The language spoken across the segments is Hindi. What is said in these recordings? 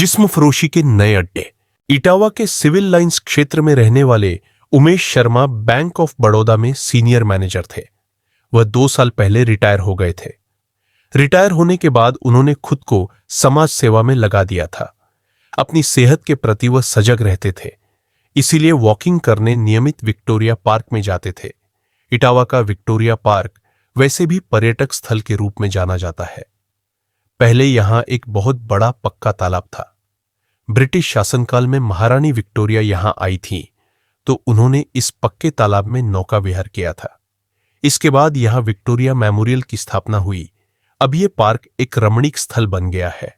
जिस्म फरोशी के नए अड्डे। इटावा के सिविल लाइंस क्षेत्र में रहने वाले उमेश शर्मा बैंक ऑफ बड़ौदा में सीनियर मैनेजर थे। वह 2 साल पहले रिटायर हो गए थे। रिटायर होने के बाद उन्होंने खुद को समाज सेवा में लगा दिया था। अपनी सेहत के प्रति वह सजग रहते थे, इसीलिए वॉकिंग करने नियमित विक्टोरिया पार्क में जाते थे। इटावा का विक्टोरिया पार्क वैसे भी पर्यटक स्थल के रूप में जाना जाता है। पहले यहां एक बहुत बड़ा पक्का तालाब था। ब्रिटिश शासनकाल में महारानी विक्टोरिया यहां आई थीं, तो उन्होंने इस पक्के तालाब में नौका विहार किया था। इसके बाद यहां विक्टोरिया मेमोरियल की स्थापना हुई। अब यह पार्क एक रमणीक स्थल बन गया है।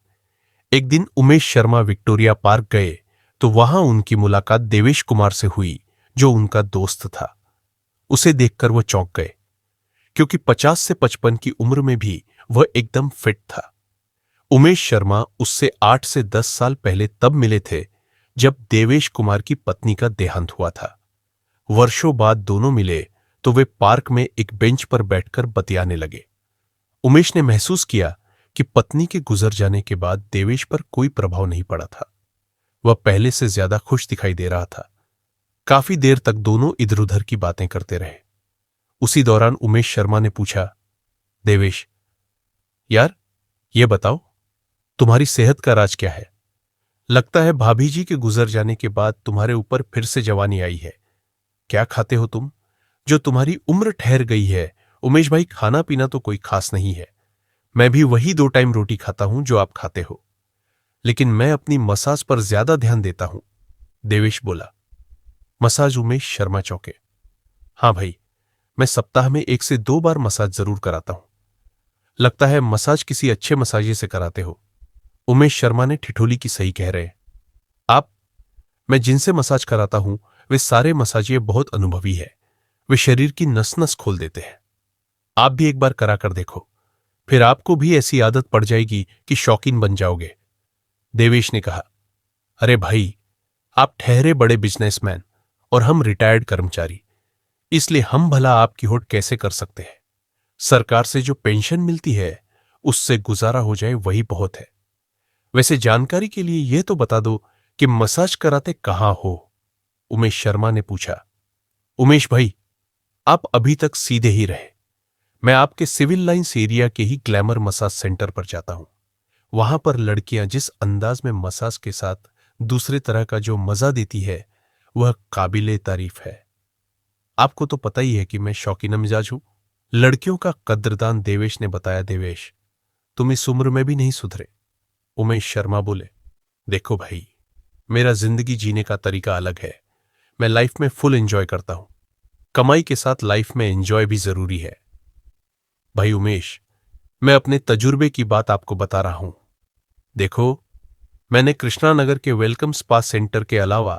एक दिन उमेश शर्मा विक्टोरिया पार्क गए तो वहां उनकी मुलाकात देवेश कुमार से हुई, जो उनका दोस्त था। उसे देखकर वह चौंक गए, क्योंकि 50 से 55 की उम्र में भी वह एकदम फिट था। उमेश शर्मा उससे 8 से 10 साल पहले तब मिले थे जब देवेश कुमार की पत्नी का देहांत हुआ था। वर्षों बाद दोनों मिले तो वे पार्क में एक बेंच पर बैठकर बतियाने लगे। उमेश ने महसूस किया कि पत्नी के गुजर जाने के बाद देवेश पर कोई प्रभाव नहीं पड़ा था। वह पहले से ज्यादा खुश दिखाई दे रहा था। काफी देर तक दोनों इधर उधर की बातें करते रहे। उसी दौरान उमेश शर्मा ने पूछा, देवेश यार, ये बताओ तुम्हारी सेहत का राज क्या है? लगता है भाभी जी के गुजर जाने के बाद तुम्हारे ऊपर फिर से जवानी आई है। क्या खाते हो तुम, जो तुम्हारी उम्र ठहर गई है? उमेश भाई, खाना पीना तो कोई खास नहीं है। मैं भी वही 2 टाइम रोटी खाता हूं जो आप खाते हो, लेकिन मैं अपनी मसाज पर ज्यादा ध्यान देता हूं, देवेश बोला। मसाज? उमेश शर्मा चौंके। हां भाई, मैं सप्ताह में 1 से 2 बार मसाज जरूर कराता हूं। लगता है मसाज किसी अच्छे मसाजी से कराते हो। उमेश शर्मा ने ठिठोली की सही कह रहे। आप? मैं जिनसे मसाज कराता हूं वे सारे मसाजिए बहुत अनुभवी है। वे शरीर की नस नस खोल देते हैं। आप भी एक बार करा कर देखो, फिर आपको भी ऐसी आदत पड़ जाएगी कि शौकीन बन जाओगे, देवेश ने कहा। अरे भाई, आप ठहरे बड़े बिजनेसमैन और हम रिटायर्ड कर्मचारी, इसलिए हम भला आपकी होड़ कैसे कर सकते हैं? सरकार से जो पेंशन मिलती है उससे गुजारा हो जाए वही बहुत है। वैसे जानकारी के लिए यह तो बता दो कि मसाज कराते कहां हो? उमेश शर्मा ने पूछा। उमेश भाई, आप अभी तक सीधे ही रहे। मैं आपके सिविल लाइंस एरिया के ही ग्लैमर मसाज सेंटर पर जाता हूं। वहां पर लड़कियां जिस अंदाज में मसाज के साथ दूसरे तरह का जो मजा देती है वह काबिले तारीफ है। आपको तो पता ही है कि मैं शौकीन मिजाज हूं। लड़कियों का कद्रदान देवेश ने बताया। देवेश, तुम इस उम्र में भी नहीं सुधरे। उमेश शर्मा बोले, देखो भाई, मेरा जिंदगी जीने का तरीका अलग है। मैं लाइफ में फुल एंजॉय करता हूं। कमाई के साथ लाइफ में एंजॉय भी जरूरी है। भाई उमेश, मैं अपने तजुर्बे की बात आपको बता रहा हूं। देखो, मैंने कृष्णा नगर के वेलकम स्पा सेंटर के अलावा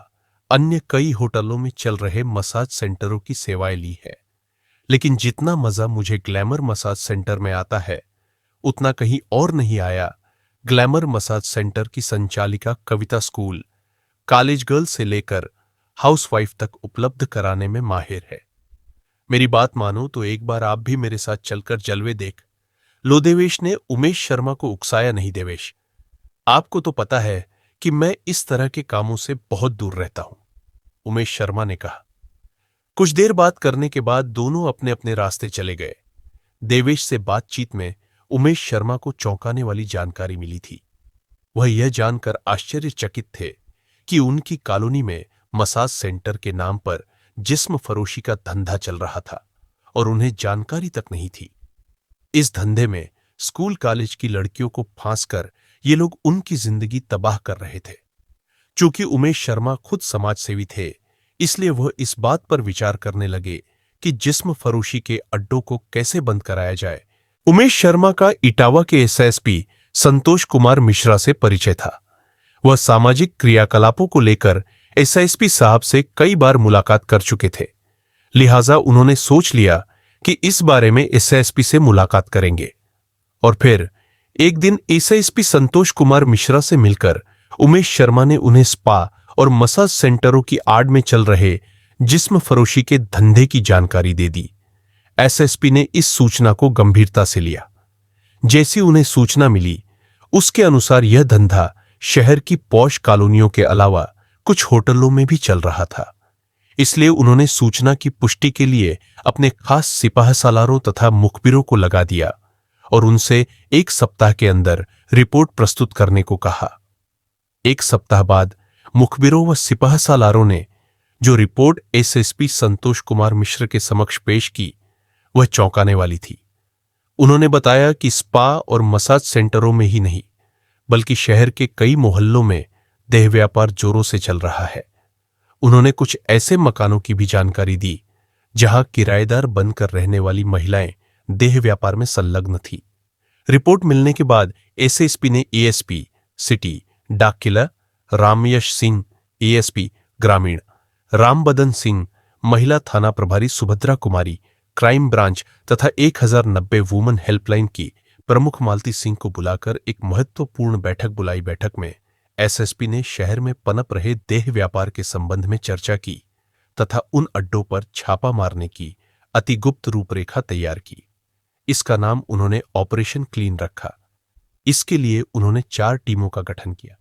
अन्य कई होटलों में चल रहे मसाज सेंटरों की सेवाएं ली है, लेकिन जितना मजा मुझे ग्लैमर मसाज सेंटर में आता है उतना कहीं और नहीं आया। ग्लैमर मसाज सेंटर की संचालिका कविता स्कूल, कॉलेज गर्ल से लेकर हाउसवाइफ तक उपलब्ध कराने में माहिर है। मेरी बात मानो तो एक बार आप भी मेरे साथ चलकर जलवे देख लो। देवेश ने उमेश शर्मा को उकसाया। नहीं देवेश, आपको तो पता है कि मैं इस तरह के कामों से बहुत दूर रहता हूं, उमेश शर्मा ने कहा। कुछ देर बात करने के बाद दोनों अपने अपने रास्ते चले गए। देवेश से बातचीत में उमेश शर्मा को चौंकाने वाली जानकारी मिली थी। वह यह जानकर आश्चर्यचकित थे कि उनकी कॉलोनी में मसाज सेंटर के नाम पर जिस्म फरोशी का धंधा चल रहा था और उन्हें जानकारी तक नहीं थी। इस धंधे में स्कूल कॉलेज की लड़कियों को फांसकर ये लोग उनकी जिंदगी तबाह कर रहे थे। चूंकि उमेश शर्मा खुद समाजसेवी थे, इसलिए वह इस बात पर विचार करने लगे कि जिस्म फरोशी के अड्डों को कैसे बंद कराया जाए। उमेश शर्मा का इटावा के एसएसपी संतोष कुमार मिश्रा से परिचय था। वह सामाजिक क्रियाकलापों को लेकर एसएसपी साहब से कई बार मुलाकात कर चुके थे, लिहाजा उन्होंने सोच लिया कि इस बारे में एसएसपी से मुलाकात करेंगे। और फिर एक दिन एसएसपी संतोष कुमार मिश्रा से मिलकर उमेश शर्मा ने उन्हें स्पा और मसाज सेंटरों की आड़ में चल रहे जिस्म फरोशी के धंधे की जानकारी दे दी। एसएसपी ने इस सूचना को गंभीरता से लिया। जैसी उन्हें सूचना मिली उसके अनुसार यह धंधा शहर की पॉश कॉलोनियों के अलावा कुछ होटलों में भी चल रहा था। इसलिए उन्होंने सूचना की पुष्टि के लिए अपने खास सिपाह सालारों तथा मुखबिरों को लगा दिया और उनसे 1 सप्ताह के अंदर रिपोर्ट प्रस्तुत करने को कहा। 1 सप्ताह बाद मुखबिरों व सिपाह सालारों ने जो रिपोर्ट एसएसपी संतोष कुमार मिश्र के समक्ष पेश की, वह चौंकाने वाली थी। उन्होंने बताया कि स्पा और मसाज सेंटरों में ही नहीं, बल्कि शहर के कई मोहल्लों में देह व्यापार जोरों से चल रहा है। उन्होंने कुछ ऐसे मकानों की भी जानकारी दी जहां किराएदार बनकर रहने वाली महिलाएं देह व्यापार में संलग्न थी। रिपोर्ट मिलने के बाद एसएसपी ने एएसपी सिटी डाक किला, रामयश सिंह एएसपी ग्रामीण, रामबदन सिंह महिला थाना प्रभारी, सुभद्रा कुमारी क्राइम ब्रांच तथा 1090 वुमन हेल्पलाइन की प्रमुख मालती सिंह को बुलाकर एक महत्वपूर्ण बैठक बुलाई। बैठक में एसएसपी ने शहर में पनप रहे देह व्यापार के संबंध में चर्चा की तथा उन अड्डों पर छापा मारने की अति गुप्त रूपरेखा तैयार की। इसका नाम उन्होंने ऑपरेशन क्लीन रखा। इसके लिए उन्होंने 4 टीमों का गठन किया।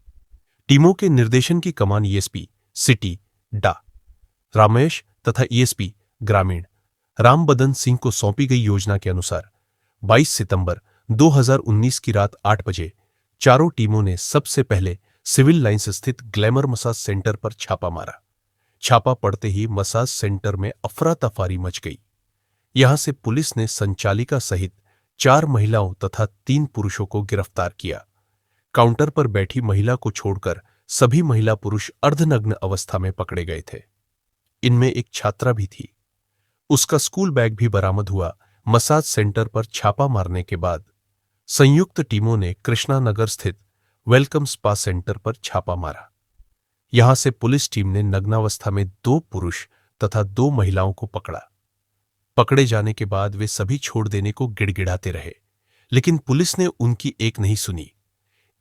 टीमों के निर्देशन की कमान एएसपी सिटी डा रामेश तथा एएसपी ग्रामीण रामबदन सिंह को सौंपी गई। योजना के अनुसार 22 सितंबर 2019 की रात 8 बजे चारों टीमों ने सबसे पहले सिविल लाइंस स्थित ग्लैमर मसाज सेंटर पर छापा मारा। छापा पड़ते ही मसाज सेंटर में अफरा तफारी मच गई। यहां से पुलिस ने संचालिका सहित 4 महिलाओं तथा 3 पुरुषों को गिरफ्तार किया। काउंटर पर बैठी महिला को छोड़कर सभी महिला पुरुष अर्धनग्न अवस्था में पकड़े गए थे। इनमें एक छात्रा भी थी। उसका स्कूल बैग भी बरामद हुआ। मसाज सेंटर पर छापा मारने के बाद संयुक्त टीमों ने कृष्णा नगर स्थित वेलकम स्पा सेंटर पर छापा मारा। यहां से पुलिस टीम ने नग्नावस्था में 2 पुरुष तथा 2 महिलाओं को पकड़ा। पकड़े जाने के बाद वे सभी छोड़ देने को गिड़गिड़ाते रहे, लेकिन पुलिस ने उनकी एक नहीं सुनी।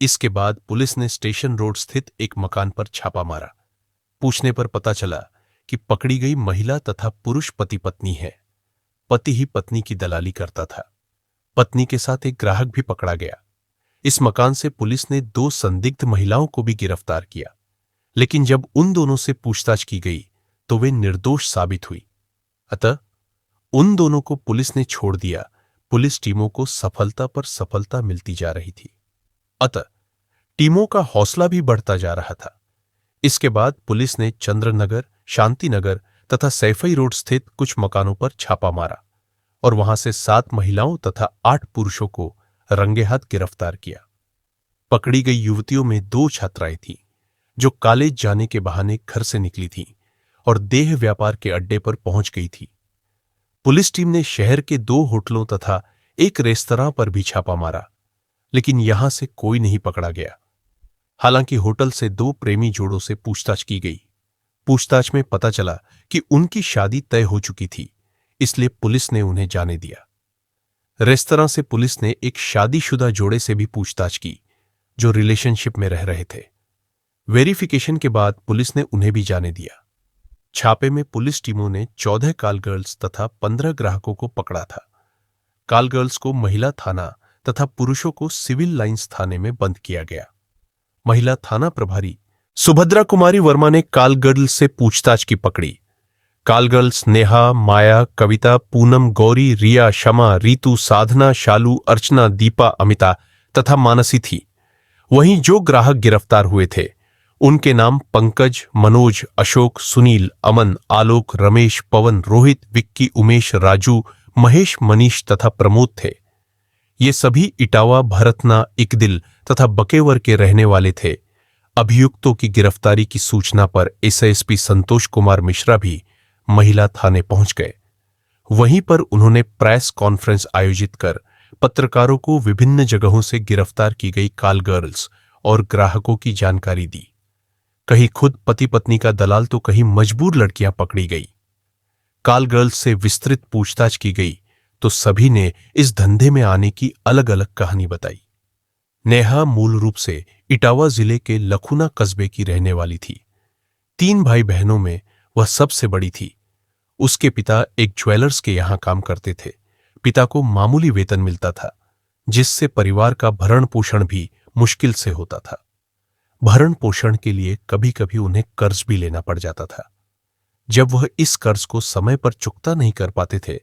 इसके बाद पुलिस ने स्टेशन रोड स्थित एक मकान पर छापा मारा। पूछने पर पता चला कि पकड़ी गई महिला तथा पुरुष पति पत्नी है। पति ही पत्नी की दलाली करता था। पत्नी के साथ एक ग्राहक भी पकड़ा गया। इस मकान से पुलिस ने 2 संदिग्ध महिलाओं को भी गिरफ्तार किया, लेकिन जब उन दोनों से पूछताछ की गई तो वे निर्दोष साबित हुई। अतः उन दोनों को पुलिस ने छोड़ दिया। पुलिस टीमों को सफलता पर सफलता मिलती जा रही थी। अतः टीमों का हौसला भी बढ़ता जा रहा था। इसके बाद पुलिस ने चंद्रनगर, शांतिनगर तथा सैफई रोड स्थित कुछ मकानों पर छापा मारा और वहां से 7 महिलाओं तथा 8 पुरुषों को रंगे हाथ गिरफ्तार किया। पकड़ी गई युवतियों में 2 छात्राएं थीं जो कॉलेज जाने के बहाने घर से निकली थीं और देह व्यापार के अड्डे पर पहुंच गई थी। पुलिस टीम ने शहर के 2 होटलों तथा एक रेस्तरां पर भी छापा मारा, लेकिन यहां से कोई नहीं पकड़ा गया। हालांकि होटल से 2 प्रेमी जोड़ों से पूछताछ की गई। पूछताछ में पता चला कि उनकी शादी तय हो चुकी थी, इसलिए पुलिस ने उन्हें जाने दिया। रेस्तरां से पुलिस ने एक शादीशुदा जोड़े से भी पूछताछ की जो रिलेशनशिप में रह रहे थे। वेरिफिकेशन के बाद पुलिस ने उन्हें भी जाने दिया। छापे में पुलिस टीमों ने 14 कॉल गर्ल्स तथा 15 ग्राहकों को पकड़ा था। कॉल गर्ल्स को महिला थाना तथा पुरुषों को सिविल लाइंस थाने में बंद किया गया। महिला थाना प्रभारी सुभद्रा कुमारी वर्मा ने कॉल गर्ल्स से पूछताछ की पकड़ी। कॉल गर्ल्स नेहा, माया, कविता, पूनम, गौरी, रिया, शमा, रीतू, साधना, शालू, अर्चना, दीपा, अमिता तथा मानसी थी। वहीं जो ग्राहक गिरफ्तार हुए थे उनके नाम पंकज, मनोज, अशोक, सुनील, अमन, आलोक, रमेश, पवन, रोहित, विक्की, उमेश, राजू, महेश, मनीष तथा प्रमोद थे। ये सभी इटावा, भरतना, इकदिल तथा बकेवर के रहने वाले थे। अभियुक्तों की गिरफ्तारी की सूचना पर एसएसपी संतोष कुमार मिश्रा भी महिला थाने पहुंच गए। वहीं पर उन्होंने प्रेस कॉन्फ्रेंस आयोजित कर पत्रकारों को विभिन्न जगहों से गिरफ्तार की गई कॉल गर्ल्स और ग्राहकों की जानकारी दी। कहीं खुद पति पत्नी का दलाल तो कहीं मजबूर लड़कियां पकड़ी गई। कॉल गर्ल्स से विस्तृत पूछताछ की गई तो सभी ने इस धंधे में आने की अलग अलग कहानी बताई। नेहा मूल रूप से इटावा जिले के लखुना कस्बे की रहने वाली थी। 3 भाई बहनों में वह सबसे बड़ी थी। उसके पिता एक ज्वेलर्स के यहां काम करते थे। पिता को मामूली वेतन मिलता था, जिससे परिवार का भरण पोषण भी मुश्किल से होता था। भरण पोषण के लिए कभी कभी उन्हें कर्ज भी लेना पड़ जाता था। जब वह इस कर्ज को समय पर चुकता नहीं कर पाते थे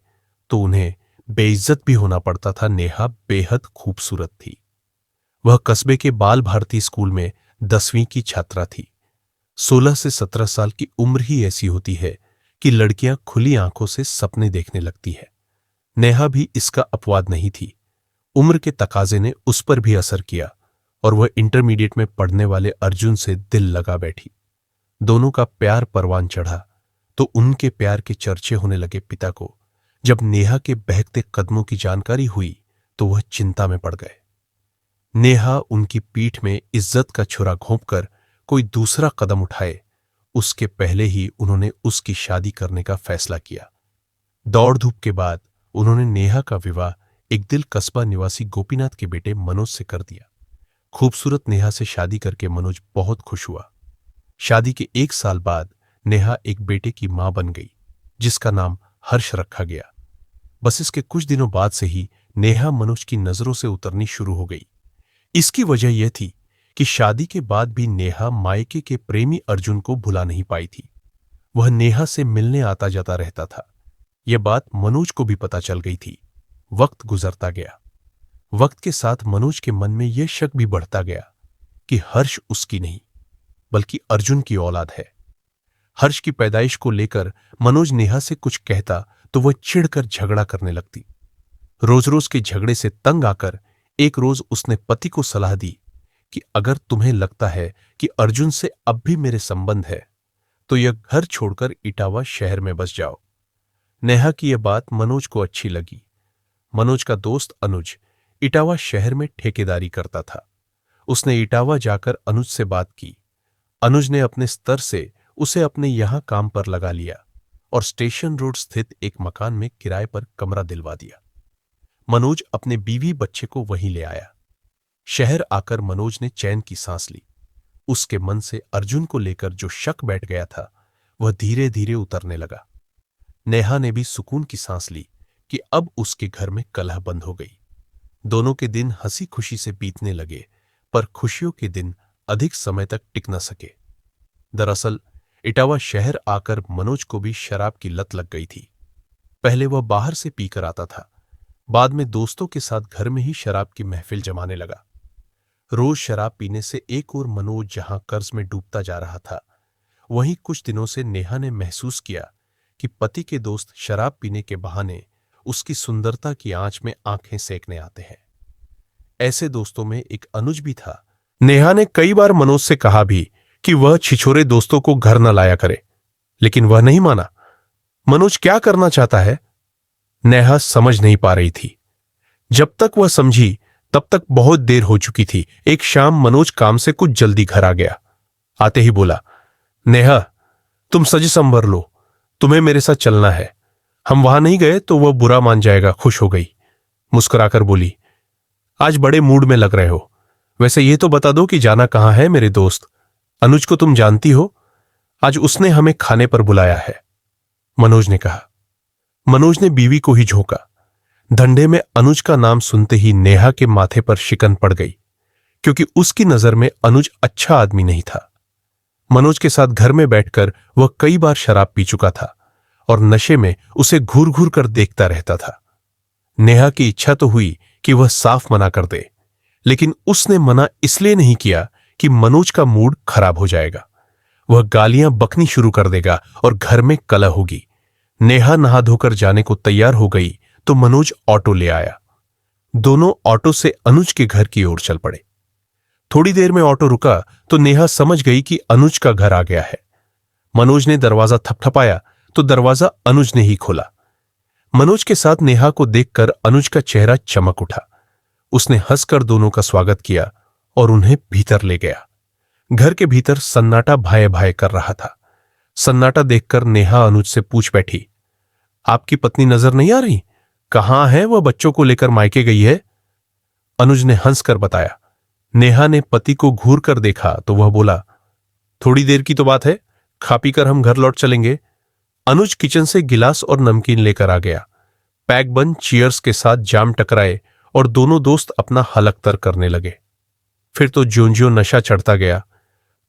तो उन्हें बेइज्जत भी होना पड़ता था। नेहा बेहद खूबसूरत थी। वह कस्बे के बाल भारती स्कूल में 10वीं की छात्रा थी। 16 से 17 साल की उम्र ही ऐसी होती है कि लड़कियां खुली आंखों से सपने देखने लगती है। नेहा भी इसका अपवाद नहीं थी। उम्र के तकाजे ने उस पर भी असर किया और वह इंटरमीडिएट में पढ़ने वाले अर्जुन से दिल लगा बैठी। दोनों का प्यार परवान चढ़ा तो उनके प्यार के चर्चे होने लगे। पिता को जब नेहा के बहकते कदमों की जानकारी हुई तो वह चिंता में पड़ गए। नेहा उनकी पीठ में इज्जत का छुरा घोंपकर कोई दूसरा कदम उठाए उसके पहले ही उन्होंने उसकी शादी करने का फैसला किया। दौड़ धूप के बाद उन्होंने नेहा का विवाह एक दिल कस्बा निवासी गोपीनाथ के बेटे मनोज से कर दिया। खूबसूरत नेहा से शादी करके मनोज बहुत खुश हुआ। शादी के 1 साल बाद नेहा एक बेटे की मां बन गई जिसका नाम हर्ष रखा गया। बस इसके कुछ दिनों बाद से ही नेहा मनोज की नजरों से उतरनी शुरू हो गई। इसकी वजह यह थी कि शादी के बाद भी नेहा मायके के प्रेमी अर्जुन को भुला नहीं पाई थी। वह नेहा से मिलने आता जाता रहता था। यह बात मनोज को भी पता चल गई थी। वक्त गुजरता गया। वक्त के साथ मनोज के मन में यह शक भी बढ़ता गया कि हर्ष उसकी नहीं बल्कि अर्जुन की औलाद है। हर्ष की पैदाइश को लेकर मनोज नेहा से कुछ कहता तो वह चिढ़कर झगड़ा करने लगती। रोज रोज के झगड़े से तंग आकर एक रोज उसने पति को सलाह दी कि अगर तुम्हें लगता है कि अर्जुन से अब भी मेरे संबंध है तो यह घर छोड़कर इटावा शहर में बस जाओ। नेहा की यह बात मनोज को अच्छी लगी। मनोज का दोस्त अनुज इटावा शहर में ठेकेदारी करता था। उसने इटावा जाकर अनुज से बात की। अनुज ने अपने स्तर से उसे अपने यहां काम पर लगा लिया और स्टेशन रोड स्थित एक मकान में किराए पर कमरा दिलवा दिया। मनोज अपने बीवी बच्चे को वहीं ले आया। शहर आकर मनोज ने चैन की सांस ली। उसके मन से अर्जुन को लेकर जो शक बैठ गया था वह धीरे धीरे उतरने लगा। नेहा ने भी सुकून की सांस ली कि अब उसके घर में कलह बंद हो गई। दोनों के दिन हंसी खुशी से बीतने लगे पर खुशियों के दिन अधिक समय तक टिक न सके। दरअसल इटावा शहर आकर मनोज को भी शराब की लत लग गई थी। पहले वह बाहर से पीकर आता था, बाद में दोस्तों के साथ घर में ही शराब की महफिल जमाने लगा। रोज शराब पीने से एक और मनोज जहां कर्ज में डूबता जा रहा था, वहीं कुछ दिनों से नेहा ने महसूस किया कि पति के दोस्त शराब पीने के बहाने उसकी सुंदरता की आंच में आंखें सेकने आते हैं। ऐसे दोस्तों में एक अनुज भी था। नेहा ने कई बार मनोज से कहा भी कि वह छिछोरे दोस्तों को घर न लाया करे, लेकिन वह नहीं माना। मनोज क्या करना चाहता है नेहा समझ नहीं पा रही थी। जब तक वह समझी तब तक बहुत देर हो चुकी थी। एक शाम मनोज काम से कुछ जल्दी घर आ गया। आते ही बोला, नेहा तुम सज संवर लो, तुम्हें मेरे साथ चलना है। हम वहां नहीं गए तो वह बुरा मान जाएगा। खुश हो गई, मुस्कुराकर बोली, आज बड़े मूड में लग रहे हो। वैसे ये तो बता दो कि जाना कहां है। मेरे दोस्त अनुज को तुम जानती हो, आज उसने हमें खाने पर बुलाया है, मनोज ने कहा। मनोज ने बीवी को ही झोंका। धंधे में अनुज का नाम सुनते ही नेहा के माथे पर शिकन पड़ गई, क्योंकि उसकी नजर में अनुज अच्छा आदमी नहीं था। मनोज के साथ घर में बैठकर वह कई बार शराब पी चुका था और नशे में उसे घूर घूर कर देखता रहता था। नेहा की इच्छा तो हुई कि वह साफ मना कर दे, लेकिन उसने मना इसलिए नहीं किया कि मनोज का मूड खराब हो जाएगा। वह गालियां बकनी शुरू कर देगा और घर में कलह होगी। नेहा नहा धोकर जाने को तैयार हो गई तो मनोज ऑटो ले आया। दोनों ऑटो से अनुज के घर की ओर चल पड़े। थोड़ी देर में ऑटो रुका तो नेहा समझ गई कि अनुज का घर आ गया है। मनोज ने दरवाजा थपथपाया तो दरवाजा अनुज ने ही खोला। मनोज के साथ नेहा को देखकर अनुज का चेहरा चमक उठा। उसने हंसकर दोनों का स्वागत किया और उन्हें भीतर ले गया। घर के भीतर सन्नाटा भाए भाए कर रहा था। सन्नाटा देखकर नेहा अनुज से पूछ बैठी, आपकी पत्नी नजर नहीं आ रही? कहां है वह? बच्चों को लेकर मायके गई है। अनुज ने हंसकर बताया। नेहा ने पति को घूर कर देखा तो वह बोला, थोड़ी देर की तो बात है, खा पी कर हम घर लौट चलेंगे। अनुज किचन से गिलास और नमकीन लेकर आ गया। पैक बंद चीयर्स के साथ जाम टकराए और दोनों दोस्त अपना हलकतर करने लगे। फिर तो ज्यों ज्यों नशा चढ़ता गया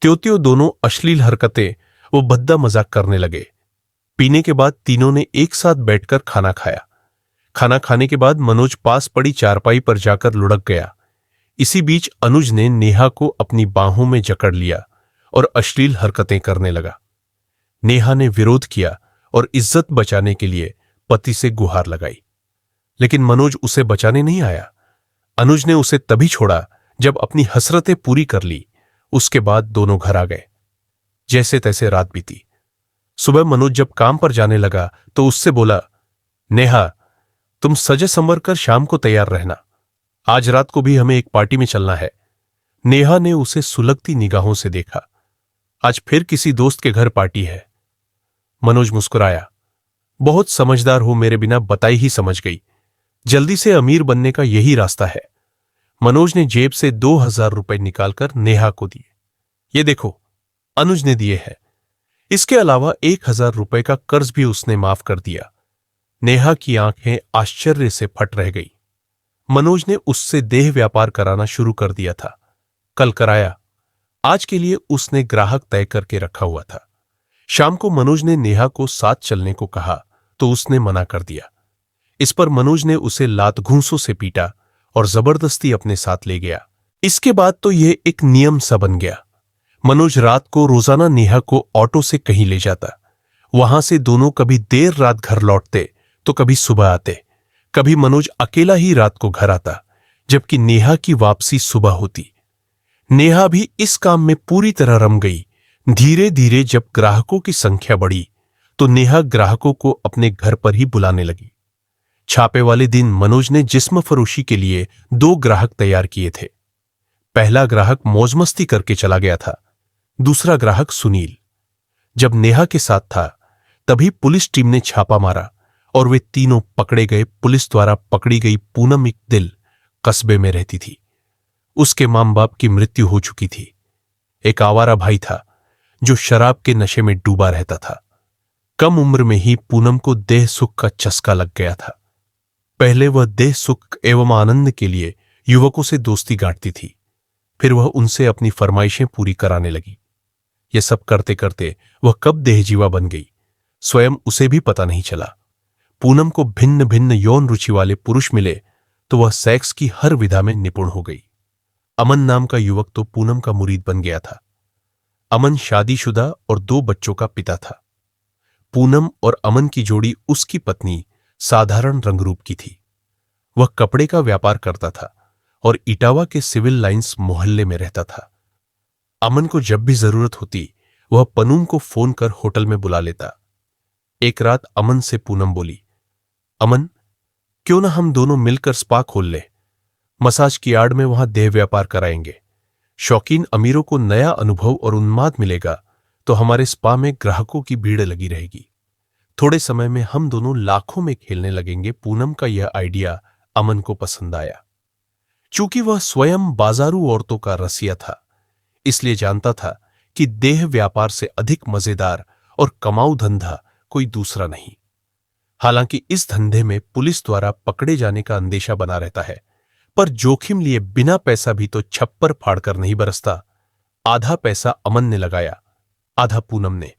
त्यों दोनों अश्लील हरकतें वो भद्दा मजाक करने लगे। पीने के बाद तीनों ने एक साथ बैठकर खाना खाया। खाना खाने के बाद मनोज पास पड़ी चारपाई पर जाकर लुढ़क गया। इसी बीच अनुज ने नेहा को अपनी बाहों में जकड़ लिया और अश्लील हरकतें करने लगा। नेहा ने विरोध किया और इज्जत बचाने के लिए पति से गुहार लगाई, लेकिन मनोज उसे बचाने नहीं आया। अनुज ने उसे तभी छोड़ा जब अपनी हसरतें पूरी कर ली। उसके बाद दोनों घर आ गए। जैसे तैसे रात बीती। सुबह मनोज जब काम पर जाने लगा तो उससे बोला, नेहा, तुम सजे संवर कर शाम को तैयार रहना, आज रात को भी हमें एक पार्टी में चलना है। नेहा ने उसे सुलगती निगाहों से देखा। आज फिर किसी दोस्त के घर पार्टी है। मनोज मुस्कुराया। बहुत समझदार हो, मेरे बिना बताई ही समझ गई। जल्दी से अमीर बनने का यही रास्ता है। मनोज ने जेब से 2000 रुपए निकालकर नेहा को दिए। ये देखो, अनुज ने दिए हैं। इसके अलावा 1000 रुपए का कर्ज भी उसने माफ कर दिया। नेहा की आंखें आश्चर्य से फट रह गई। मनोज ने उससे देह व्यापार कराना शुरू कर दिया था। कल कराया। आज के लिए उसने ग्राहक तय करके रखा हुआ था। शाम को मनोज ने नेहा को साथ चलने को कहा तो उसने मना कर दिया। इस पर मनोज ने उसे लात घूंसों से पीटा और जबरदस्ती अपने साथ ले गया। इसके बाद तो यह एक नियम सा बन गया। मनोज रात को रोजाना नेहा को ऑटो से कहीं ले जाता। वहां से दोनों कभी देर रात घर लौटते तो कभी सुबह आते। कभी मनोज अकेला ही रात को घर आता, जबकि नेहा की वापसी सुबह होती। नेहा भी इस काम में पूरी तरह रम गई। धीरे धीरे जब ग्राहकों की संख्या बढ़ी तो नेहा ग्राहकों को अपने घर पर ही बुलाने लगी। छापे वाले दिन मनोज ने जिस्म फरोशी के लिए 2 ग्राहक तैयार किए थे। पहला ग्राहक मौज मस्ती करके चला गया था, दूसरा ग्राहक सुनील। जब नेहा के साथ था तभी पुलिस टीम ने छापा मारा और वे तीनों पकड़े गए। पुलिस द्वारा पकड़ी गई पूनम एक दिल कस्बे में रहती थी। उसके मां बाप की मृत्यु हो चुकी थी। एक आवारा भाई था जो शराब के नशे में डूबा रहता था। कम उम्र में ही पूनम को देह सुख का चस्का लग गया था। पहले वह देह सुख एवं आनंद के लिए युवकों से दोस्ती गांठती थी, फिर वह उनसे अपनी फरमाइशें पूरी कराने लगी। यह सब करते करते वह कब देहजीवा बन गई, स्वयं उसे भी पता नहीं चला। पूनम को भिन्न भिन्न यौन रुचि वाले पुरुष मिले तो वह सेक्स की हर विधा में निपुण हो गई। अमन नाम का युवक तो पूनम का मुरीद बन गया था। अमन शादीशुदा और 2 बच्चों का पिता था। पूनम और अमन की जोड़ी उसकी पत्नी साधारण रंगरूप की थी। वह कपड़े का व्यापार करता था और इटावा के सिविल लाइंस मोहल्ले में रहता था। अमन को जब भी जरूरत होती वह पनूम को फोन कर होटल में बुला लेता। एक रात अमन से पूनम बोली, अमन, क्यों ना हम दोनों मिलकर स्पा खोल ले। मसाज की आड़ में वहां देह व्यापार कराएंगे। शौकीन अमीरों को नया अनुभव और उन्माद मिलेगा तो हमारे स्पा में ग्राहकों की भीड़ लगी रहेगी। थोड़े समय में हम दोनों लाखों में खेलने लगेंगे। पूनम का यह आइडिया अमन को पसंद आया। चूंकि वह स्वयं बाजारू औरतों का रसिया था, इसलिए जानता था कि देह व्यापार से अधिक मजेदार और कमाऊ धंधा कोई दूसरा नहीं। हालांकि इस धंधे में पुलिस द्वारा पकड़े जाने का अंदेशा बना रहता है, पर जोखिम लिए बिना पैसा भी तो छप्पर फाड़कर नहीं बरसता। आधा पैसा अमन ने लगाया, आधा पूनम ने।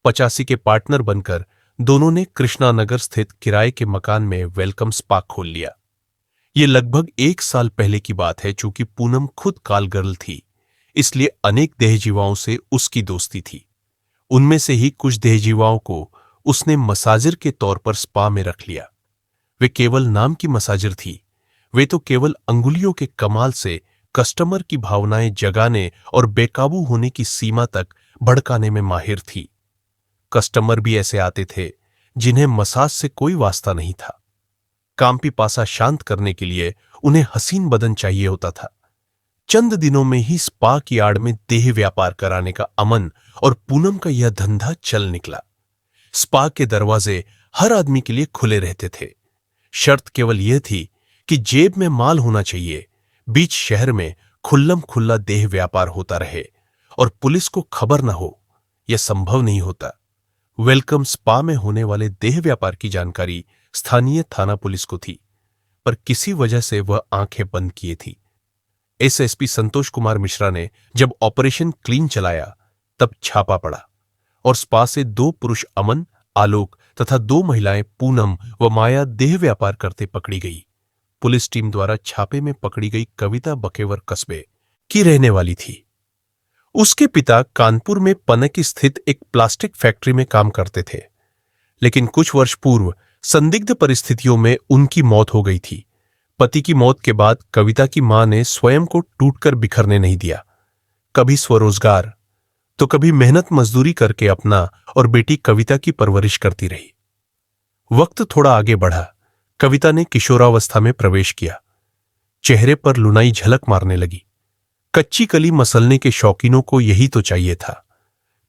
85 के पार्टनर बनकर दोनों ने कृष्णानगर स्थित किराए के मकान में वेलकम स्पा खोल लिया। यह लगभग 1 साल पहले की बात है। चूंकि पूनम खुद काल गर्ल थी, इसलिए अनेक देहजीवाओं से उसकी दोस्ती थी। उनमें से ही कुछ देहजीवाओं को उसने मसाजिर के तौर पर स्पा में रख लिया। वे केवल नाम की मसाजिर थी। वे तो केवल अंगुलियों के कमाल से कस्टमर की भावनाएं जगाने और बेकाबू होने की सीमा तक भड़काने में माहिर थी। कस्टमर भी ऐसे आते थे जिन्हें मसाज से कोई वास्ता नहीं था। काम पिपासा शांत करने के लिए उन्हें हसीन बदन चाहिए होता था। चंद दिनों में ही स्पा की आड़ में देह व्यापार कराने का अमन और पूनम का यह धंधा चल निकला। स्पा के दरवाजे हर आदमी के लिए खुले रहते थे। शर्त केवल यह थी कि जेब में माल होना चाहिए। बीच शहर में खुल्लम खुल्ला देह व्यापार होता रहे और पुलिस को खबर न हो, यह संभव नहीं होता। वेलकम स्पा में होने वाले देह व्यापार की जानकारी स्थानीय थाना पुलिस को थी, पर किसी वजह से वह आंखें बंद किए थी। एसएसपी संतोष कुमार मिश्रा ने जब ऑपरेशन क्लीन चलाया तब छापा पड़ा और स्पा से 2 पुरुष अमन, आलोक तथा 2 महिलाएं पूनम व माया देह व्यापार करते पकड़ी गई। पुलिस टीम द्वारा छापे में पकड़ी गई कविता बकेवर कस्बे की रहने वाली थी। उसके पिता कानपुर में पनक स्थित एक प्लास्टिक फैक्ट्री में काम करते थे, लेकिन कुछ वर्ष पूर्व संदिग्ध परिस्थितियों में उनकी मौत हो गई थी। पति की मौत के बाद कविता की मां ने स्वयं को टूटकर बिखरने नहीं दिया। कभी स्वरोजगार तो कभी मेहनत मजदूरी करके अपना और बेटी कविता की परवरिश करती रही। वक्त थोड़ा आगे बढ़ा। कविता ने किशोरावस्था में प्रवेश किया। चेहरे पर लुनाई झलक मारने लगी। कच्ची कली मसलने के शौकीनों को यही तो चाहिए था।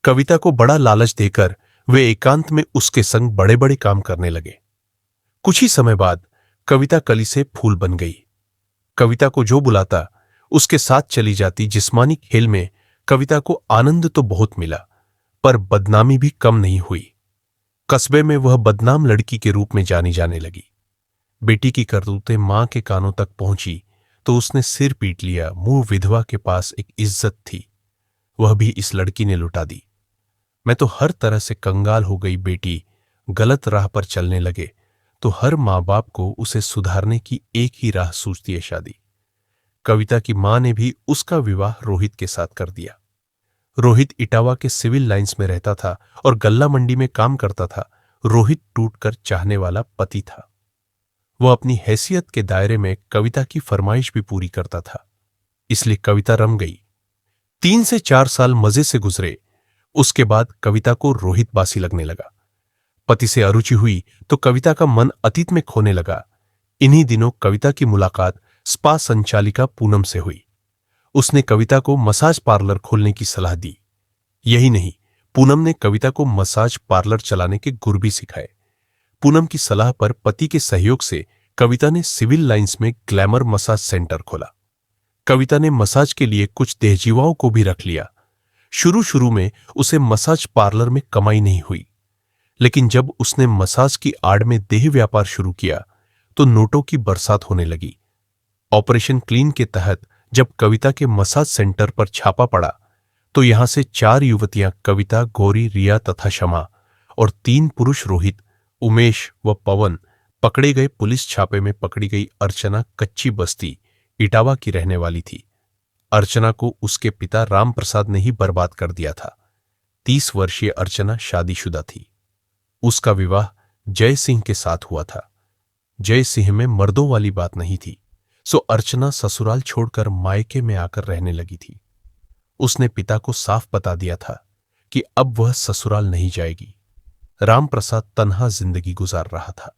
कविता को बड़ा लालच देकर वे एकांत में उसके संग बड़े बड़े काम करने लगे। कुछ ही समय बाद कविता कली से फूल बन गई। कविता को जो बुलाता उसके साथ चली जाती। जिस्मानी खेल में कविता को आनंद तो बहुत मिला, पर बदनामी भी कम नहीं हुई। कस्बे में वह बदनाम लड़की के रूप में जानी जाने लगी। बेटी की करतूतें मां के कानों तक पहुंची तो उसने सिर पीट लिया। मुंह विधवा के पास एक इज्जत थी, वह भी इस लड़की ने लुटा दी। मैं तो हर तरह से कंगाल हो गई। बेटी गलत राह पर चलने लगे तो हर माँ बाप को उसे सुधारने की एक ही राह सूझती है, शादी। कविता की मां ने भी उसका विवाह रोहित के साथ कर दिया। रोहित इटावा के सिविल लाइंस में रहता था और गल्ला मंडी में काम करता था। रोहित टूटकर चाहने वाला पति था। वह अपनी हैसियत के दायरे में कविता की फरमाइश भी पूरी करता था, इसलिए कविता रम गई। 3 से 4 साल मजे से गुजरे। उसके बाद कविता को रोहित बासी लगने लगा। पति से अरुचि हुई तो कविता का मन अतीत में खोने लगा। इन्हीं दिनों कविता की मुलाकात स्पा संचालिका पूनम से हुई। उसने कविता को मसाज पार्लर खोलने की सलाह दी। यही नहीं, पूनम ने कविता को मसाज पार्लर चलाने के गुर भी सिखाए। पूनम की सलाह पर पति के सहयोग से कविता ने सिविल लाइंस में ग्लैमर मसाज सेंटर खोला। कविता ने मसाज के लिए कुछ देहजीवाओं को भी रख लिया। शुरू में उसे मसाज पार्लर में कमाई नहीं हुई, लेकिन जब उसने मसाज की आड़ में देह व्यापार शुरू किया तो नोटों की बरसात होने लगी। ऑपरेशन क्लीन के तहत जब कविता के मसाज सेंटर पर छापा पड़ा तो यहां से 4 युवतियां कविता, गौरी, रिया तथा शमा और 3 पुरुष रोहित, उमेश व पवन पकड़े गए। पुलिस छापे में पकड़ी गई अर्चना कच्ची बस्ती इटावा की रहने वाली थी। अर्चना को उसके पिता राम प्रसाद ने ही बर्बाद कर दिया था। 30 वर्षीय अर्चना शादीशुदा थी। उसका विवाह जय सिंह के साथ हुआ था। जय सिंह में मर्दों वाली बात नहीं थी, सो अर्चना ससुराल छोड़कर मायके में आकर रहने लगी थी। उसने पिता को साफ बता दिया था कि अब वह ससुराल नहीं जाएगी। राम प्रसाद तन्हा जिंदगी गुजार रहा था।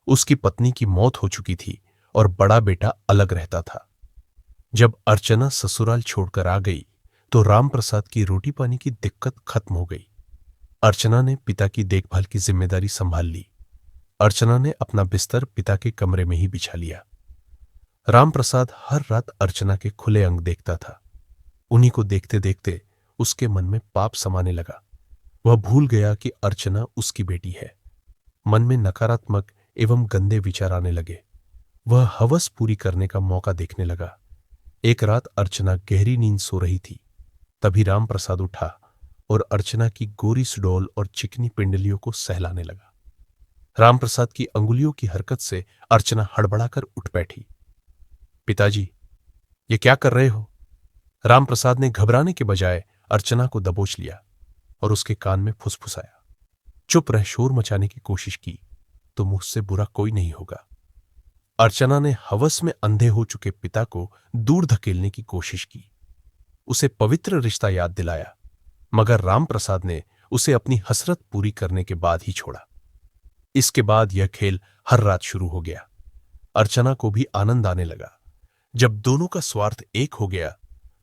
उसकी पत्नी की मौत हो चुकी थी और बड़ा बेटा अलग रहता था। जब अर्चना ससुराल छोड़कर आ गई तो राम प्रसाद की रोटी पानी की दिक्कत खत्म हो गई। अर्चना ने पिता की देखभाल की जिम्मेदारी संभाल ली। अर्चना ने अपना बिस्तर पिता के कमरे में ही बिछा लिया। राम प्रसाद हर रात अर्चना के खुले अंग देखता था। उन्हीं को देखते देखते उसके मन में पाप समाने लगा। वह भूल गया कि अर्चना उसकी बेटी है। मन में नकारात्मक एवं गंदे विचार आने लगे। वह हवस पूरी करने का मौका देखने लगा। एक रात अर्चना गहरी नींद सो रही थी, तभी राम प्रसाद उठा और अर्चना की गोरी सुडौल और चिकनी पिंडलियों को सहलाने लगा। राम प्रसाद की अंगुलियों की हरकत से अर्चना हड़बड़ाकर उठ बैठी। पिताजी, ये क्या कर रहे हो? राम प्रसाद ने घबराने के बजाय अर्चना को दबोच लिया और उसके कान में फुसफुसाया। चुप रह, शोर मचाने की कोशिश की तो मुझसे बुरा कोई नहीं होगा। अर्चना ने हवस में अंधे हो चुके पिता को दूर धकेलने की कोशिश की। उसे पवित्र रिश्ता याद दिलाया, मगर राम प्रसाद ने उसे अपनी हसरत पूरी करने के बाद ही छोड़ा। इसके बाद यह खेल हर रात शुरू हो गया। अर्चना को भी आनंद आने लगा। जब दोनों का स्वार्थ एक हो गया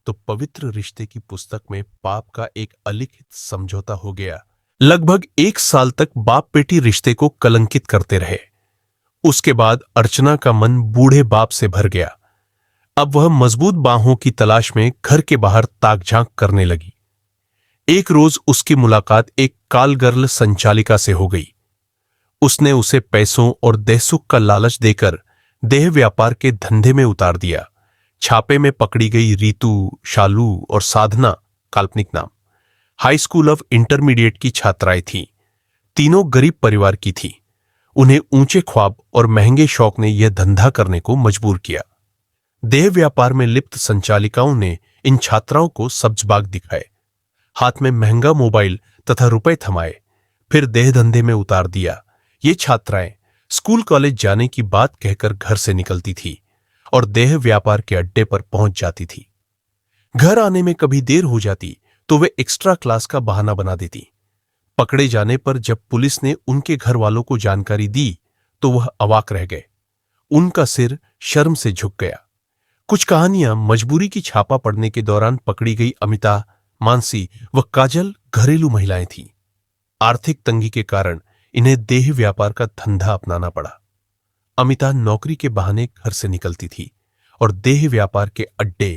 तो पवित्र रिश्ते की पुस्तक में पाप का एक अलिखित समझौता हो गया। लगभग 1 साल तक बाप बेटी रिश्ते को कलंकित करते रहे। उसके बाद अर्चना का मन बूढ़े बाप से भर गया। अब वह मजबूत बाहों की तलाश में घर के बाहर ताक झांक करने लगी। एक रोज उसकी मुलाकात एक कालगर्ल संचालिका से हो गई। उसने उसे पैसों और देहसुख का लालच देकर देह व्यापार के धंधे में उतार दिया। छापे में पकड़ी गई रीतू, शालू और साधना काल्पनिक नाम हाई स्कूल ऑफ इंटरमीडिएट की छात्राएं थीं। तीनों गरीब परिवार की थीं। उन्हें ऊंचे ख्वाब और महंगे शौक ने यह धंधा करने को मजबूर किया। देह व्यापार में लिप्त संचालिकाओं ने इन छात्राओं को सब्ज-बाग दिखाए, हाथ में महंगा मोबाइल तथा रुपए थमाए, फिर देह धंधे में उतार दिया। ये छात्राएं स्कूल कॉलेज जाने की बात कहकर घर से निकलती थी और देह व्यापार के अड्डे पर पहुंच जाती थी। घर आने में कभी देर हो जाती तो वे एक्स्ट्रा क्लास का बहाना बना देती। पकड़े जाने पर जब पुलिस ने उनके घर वालों को जानकारी दी तो वह अवाक रह गए। उनका सिर शर्म से झुक गया। कुछ कहानियां मजबूरी की छापा पड़ने के दौरान पकड़ी गई अमिता, मानसी व काजल घरेलू महिलाएं थीं। आर्थिक तंगी के कारण इन्हें देह व्यापार का धंधा अपनाना पड़ा। अमिता नौकरी के बहाने घर से निकलती थी और देह व्यापार के अड्डे